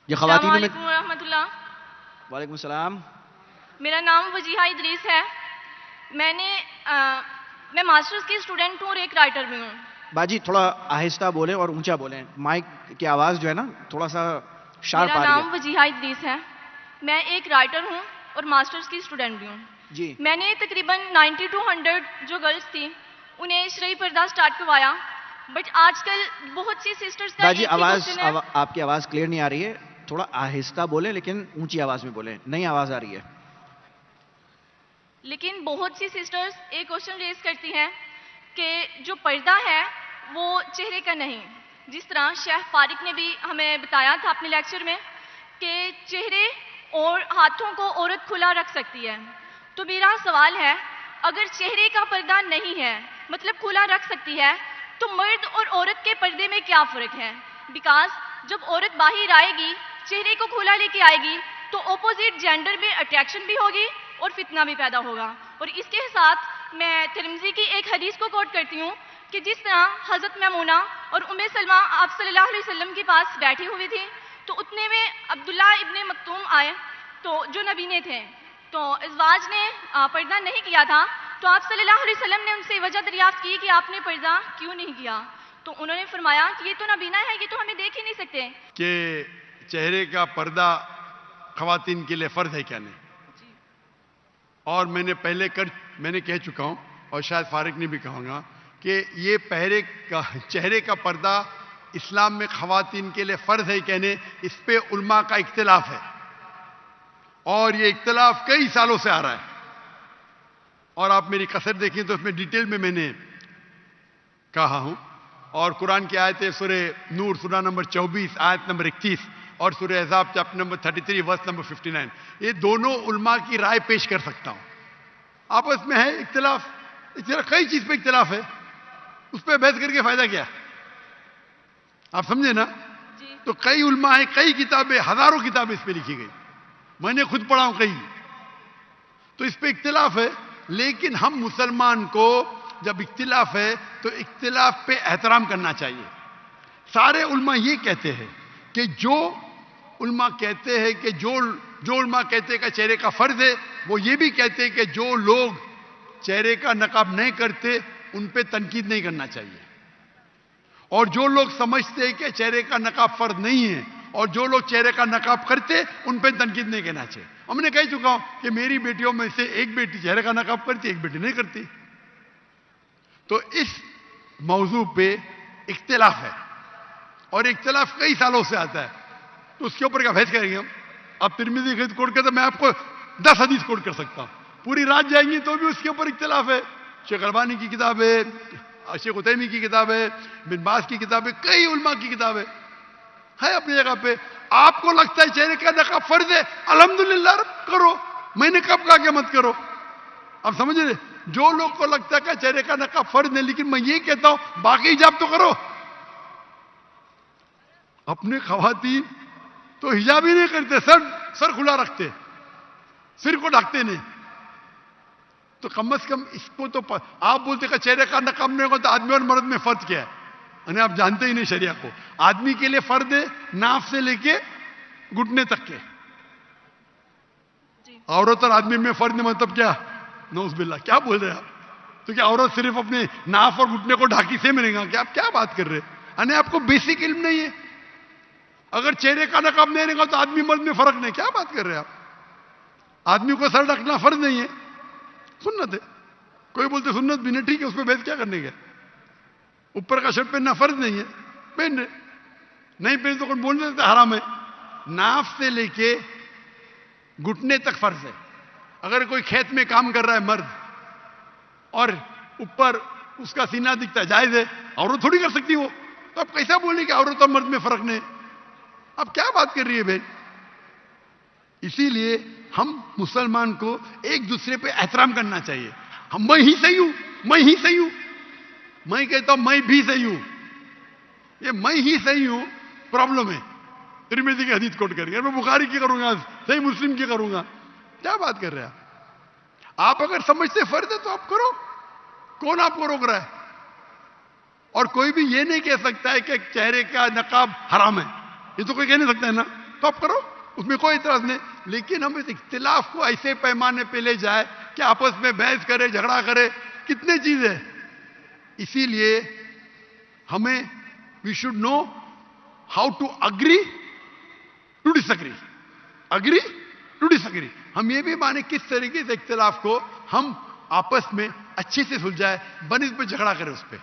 یہ السلام خواتین میں علیکم ورحمۃ اللہ. وعلیکم السلام. میرا نام وجیحہ ادریس ہے. میں ماسٹرز کی اسٹوڈنٹ ہوں اور ایک رائٹر بھی ہوں. باجی تھوڑا آہستہ بولیں اور اونچا بولیں, مائک کی آواز جو ہے نا تھوڑا سا شارپ میرا آ رہی نام ہے. وجیحہ ادریس ہے. میں ایک رائٹر ہوں اور ماسٹرز کی اسٹوڈنٹ بھی ہوں. جی میں نے تقریباً 90 to 100 جو گرلس تھیں انہیں شرعی پردہ سٹارٹ کروایا. بٹ آج کل بہت سی سسٹرز کا باجی ایک ہی آواز کوشچن ہے. آپ کی آواز کلیئر نہیں آ رہی ہے, تھوڑا آہستہ بولیں لیکن اونچی آواز میں بولیں, نئی آواز آ رہی ہے. لیکن بہت سی سسٹرز ایک کوشچن ریز کرتی ہیں کہ جو پردہ ہے وہ چہرے کا نہیں. جس طرح شیخ فارق نے بھی ہمیں بتایا تھا اپنے لیکچر میں کہ چہرے اور ہاتھوں کو عورت کھلا رکھ سکتی ہے. تو میرا سوال ہے, اگر چہرے کا پردہ نہیں ہے مطلب کھلا رکھ سکتی ہے, تو مرد اور عورت کے پردے میں کیا فرق ہے؟ بیکاز جب عورت باہر آئے گی چہرے کو کھلا لے کے آئے گی تو اپوزٹ جینڈر میں اٹریکشن بھی ہوگی اور فتنہ بھی پیدا ہوگا. اور اس کے ساتھ میں ترمذی کی ایک حدیث کو کوٹ کرتی ہوں کہ جس طرح حضرت میمونہ اور ام سلمہ آپ صلی اللہ علیہ وسلم کے پاس بیٹھی ہوئی تھی تو اتنے میں عبداللہ ابن مکتوم آئے تو جو نبینے تھے, تو ازواج نے پردہ نہیں کیا تھا, تو آپ صلی اللہ علیہ وسلم نے ان سے وجہ دریافت کی کہ آپ نے پردہ کیوں نہیں کیا. تو انہوں نے فرمایا کہ یہ تو نبینا ہے, یہ تو ہمیں دیکھ ہی نہیں سکتے. کہ چہرے کا پردہ خواتین کے لیے فرض ہے کیا نہیں. اور میں نے کہہ چکا ہوں اور شاید فارق نے بھی کہوں گا کہ یہ چہرے کا پردہ اسلام میں خواتین کے لیے فرض ہے کیا نہیں, اس پہ علماء کا اختلاف ہے. اور یہ اختلاف کئی سالوں سے آ رہا ہے. اور آپ میری کثر دیکھیں تو اس میں ڈیٹیل میں نے کہا ہوں. اور قرآن کی آیتیں سورہ نور سورہ نمبر 24 آیت نمبر 31 اور سورہ احزاب چیپٹر نمبر 33 ورس نمبر 59, یہ دونوں علماء کی رائے پیش کر سکتا ہوں. آپس میں ہے اختلاف, کئی چیز پہ اختلاف ہے, اس پہ بحث کر کے فائدہ کیا؟ آپ سمجھے نا. تو کئی علماء ہیں, کئی کتابیں, ہزاروں کتابیں اس پہ لکھی گئی, میں نے خود پڑھا ہوں کئی. تو اس پہ اختلاف ہے, لیکن ہم مسلمان کو جب اختلاف ہے تو اختلاف پہ احترام کرنا چاہیے. سارے علماء یہ کہتے ہیں کہ جو علماء کہتے ہیں کہ جو علماء کہتے ہیں کہ چہرے کا فرض ہے, وہ یہ بھی کہتے ہیں کہ جو لوگ چہرے کا نقاب نہیں کرتے ان پہ تنقید نہیں کرنا چاہیے. اور جو لوگ سمجھتے ہیں کہ چہرے کا نقاب فرض نہیں ہے اور جو لوگ چہرے کا نقاب کرتے ان پہ تنقید نہیں کرنا چاہیے. ہم نے کہہ چکا ہوں کہ میری بیٹیوں میں سے ایک بیٹی چہرے کا نقاب کرتی, ایک بیٹی نہیں کرتی. تو اس موضوع پہ اختلاف ہے اور اختلاف کئی سالوں سے آتا ہے, تو اس کے اوپر کیا بحث کریں گے ہم؟ اب ترمذی کی کوٹ کرتے میں آپ کو 10 حدیث کوٹ کر سکتا ہوں, پوری رات جائیں گی تو بھی اس کے اوپر اختلاف ہے. شیخ البانی کی کتاب ہے, شیخ عثیمین کی کتاب ہے, بن باز کی کتاب ہے, کئی علماء کی کتاب ہے اپنی جگہ پہ. آپ کو لگتا ہے چہرے کا نقاب فرض ہے, الحمدللہ کرو, میں نے کب کہا کہ مت کرو. آپ سمجھ رہے, جو لوگ کو لگتا ہے کہ چہرے کا نقاب فرض نہیں, لیکن میں یہ کہتا ہوں باقی حجاب تو کرو. اپنے خواتین تو حجاب ہی نہیں کرتے, سر کھلا رکھتے, سر کو ڈھکتے نہیں. تو کم از کم اس کو تو آپ بولتے کہ چہرے کا نقاب نہیں ہوگا تو آدمی اور مرد میں فرق کیا ہے؟ یعنی آپ جانتے ہی نہیں شریعہ کو. آدمی کے لیے فرض ہے ناف سے لے کے گھٹنے تک کے, عورت اور آدمی میں فرض نہیں. مطلب کیا؟ نعوذ باللہ, کیا بول رہے ہیں آپ؟ تو کیا عورت صرف اپنے ناف اور گھٹنے کو ڈھاکی سے ملے گا کہ آپ کیا بات کر رہے ہیں؟ یعنی آپ کو بیسک علم نہیں ہے. اگر چہرے کا نقاب نہیں رہے گا تو آدمی مرد میں فرق نہیں, کیا بات کر رہے ہیں آپ؟ آدمی کو سر ڈھکنا فرض نہیں ہے, سنت ہے. کوئی بولتے سنت بھی نہیں, ٹھیک ہے, اس پہ بحث کیا کرنے کا؟ اوپر کا شرٹ پہننا فرض نہیں ہے, پہن رہے, نہیں پہن تو کوئی بول نہیں سکتا حرام ہے. ناف سے لے کے گھٹنے تک فرض ہے. اگر کوئی کھیت میں کام کر رہا ہے مرد اور اوپر اس کا سینہ دکھتا ہے, جائز ہے, عورت تھوڑی کر سکتی وہ. تو اب کیسا بولیں کہ عورت اور مرد میں فرق نہیں؟ اب کیا بات کر رہی ہے بہن؟ اسی لیے ہم مسلمان کو ایک دوسرے پہ احترام کرنا چاہیے. میں ہی صحیح ہوں, میں ہی صحیح ہوں, میں کہتا ہوں میں بھی صحیح ہوں. یہ میں ہی صحیح ہوں پرابلم ہے. ترمذی کی حدیث کوٹ کر کے میں بخاری کی کروں گا, صحیح مسلم کی کروں گا. کیا بات کر رہے ہیں آپ؟ اگر سمجھتے فرض ہے تو آپ کرو, کون آپ کو روک رہا ہے؟ اور کوئی بھی یہ نہیں کہہ سکتا ہے کہ چہرے کا نقاب حرام ہے, یہ تو کوئی کہہ نہیں سکتا ہے نا. تو آپ کرو، اس میں کوئی اعتراض نہیں. لیکن ہم اس اختلاف کو ایسے پیمانے پہ لے جائے کہ آپس میں بحث کرے، جھگڑا کرے، کتنے چیزیں. اسی لیے ہمیں we should know how to agree to disagree, agree to disagree. ہم یہ بھی مانے کس طریقے سے اختلاف کو ہم آپس میں اچھے سے سلجھائے، بنسبت جھگڑا کرے اس پہ.